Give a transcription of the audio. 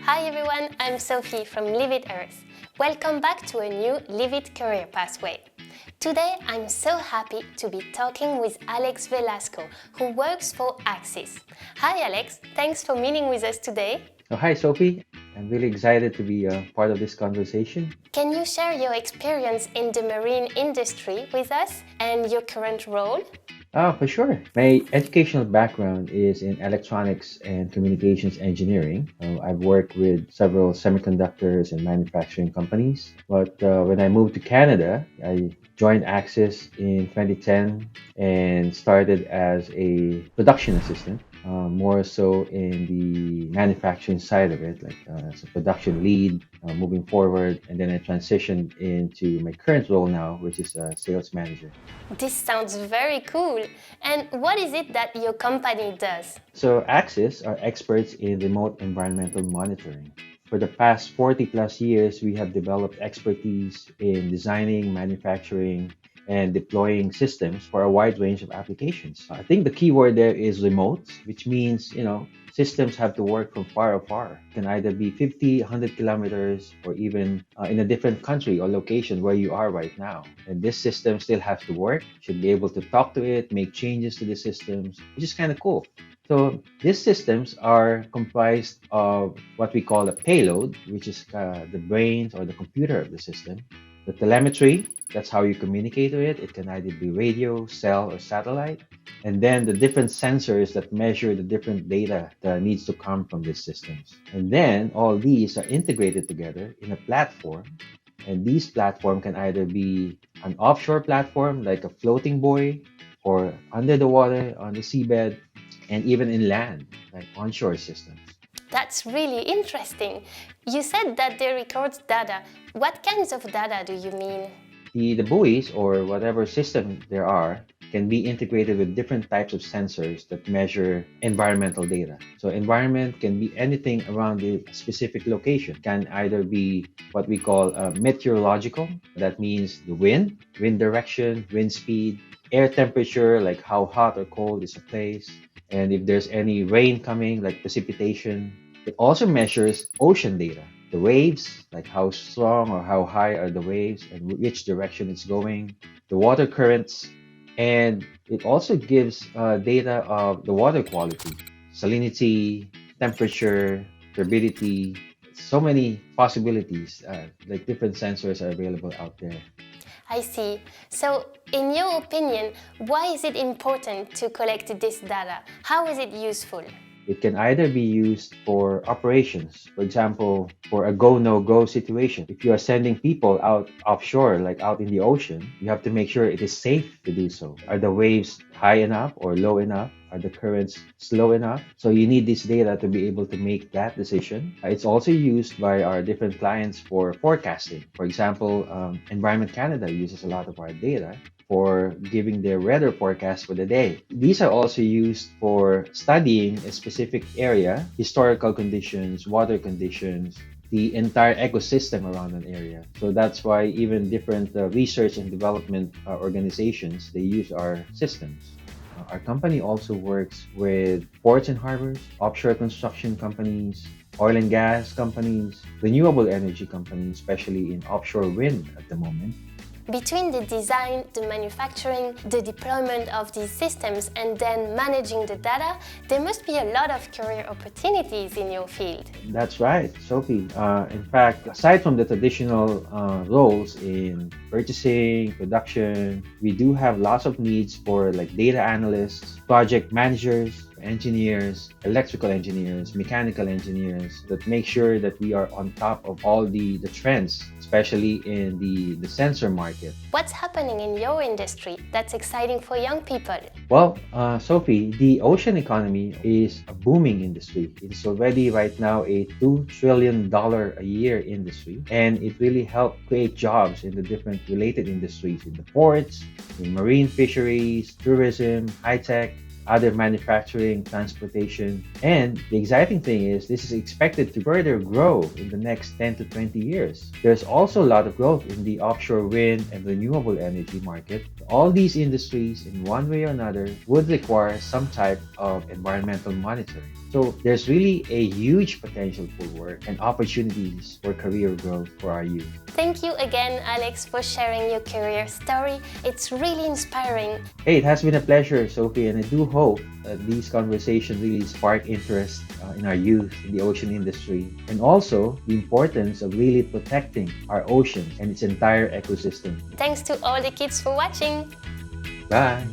Hi everyone, I'm Sophie from Live It Earth. Welcome back to a new Live It career pathway. Today I'm so happy to be talking with Alex Velasco, who works for AXYS. Hi Alex, thanks for meeting with us today. Oh, hi, Sophie. I'm really excited to be a part of this conversation. Can you share your experience in the marine industry with us and your current role? For sure. My educational background is in electronics and communications engineering. I've worked with several semiconductors and manufacturing companies. But when I moved to Canada, I joined Axis in 2010 and started as a production assistant. More so in the manufacturing side of it, like as a production lead moving forward. And then I transitioned into my current role now, which is a sales manager. This sounds very cool. And what is it that your company does? So, Axis are experts in remote environmental monitoring. For the past 40 plus years, we have developed expertise in designing, manufacturing, and deploying systems for a wide range of applications. I think the key word there is remote, which means, systems have to work from far or far. It can either be 50, 100 kilometers, or even in a different country or location where you are right now. And this system still has to work, should be able to talk to it, make changes to the systems, which is kind of cool. So these systems are comprised of what we call a payload, which is the brains or the computer of the system. The telemetry, that's how you communicate with it. It can either be radio, cell, or satellite. And then the different sensors that measure the different data that needs to come from these systems. And then all these are integrated together in a platform. And these platform can either be an offshore platform like a floating buoy or under the water on the seabed and even in land like onshore systems. That's really interesting. You said that they record data. What kinds of data do you mean? The buoys or whatever system there are can be integrated with different types of sensors that measure environmental data. So environment can be anything around the specific location. It can either be what we call meteorological. That means the wind direction, wind speed, air temperature, like how hot or cold is a place, and if there's any rain coming, like precipitation. It also measures ocean data, the waves, like how strong or how high are the waves and which direction it's going, the water currents, and it also gives data of the water quality, salinity, temperature, turbidity. So many possibilities, like different sensors are available out there. I see. So, in your opinion, why is it important to collect this data? How is it useful? It can either be used for operations, for example, for a go no go situation. If you are sending people out offshore, like out in the ocean, you have to make sure it is safe to do so. Are the waves high enough or low enough? Are the currents slow enough? So you need this data to be able to make that decision. It's also used by our different clients for forecasting. For example, Environment Canada uses a lot of our data for giving their weather forecast for the day. These are also used for studying a specific area, historical conditions, water conditions, the entire ecosystem around an area. So that's why even different research and development organizations, they use our systems. Our company also works with ports and harbors, offshore construction companies, oil and gas companies, renewable energy companies, especially in offshore wind at the moment. Between the design, the manufacturing, the deployment of these systems, and then managing the data, there must be a lot of career opportunities in your field. That's right, Sophie. In fact, aside from the traditional roles in purchasing, production, we do have lots of needs for like data analysts, project managers, engineers, electrical engineers, mechanical engineers that make sure that we are on top of all the trends, especially in the sensor market. What's happening in your industry that's exciting for young people? Well, Sophie, the ocean economy is a booming industry. It's already right now a $2 trillion a year industry, and it really helped create jobs in the different related industries in the ports, in marine fisheries, tourism, high tech, other manufacturing, transportation. And the exciting thing is this is expected to further grow in the next 10 to 20 years. There's also a lot of growth in the offshore wind and renewable energy market. All these industries, in one way or another, would require some type of environmental monitoring. So there's really a huge potential for work and opportunities for career growth for our youth. Thank you again, Alex, for sharing your career story. It's really inspiring. Hey, it has been a pleasure, Sophie, and I do hope that these conversations really spark interest in our youth in the ocean industry, and also the importance of really protecting our oceans and its entire ecosystem. Thanks to all the kids for watching. Bye!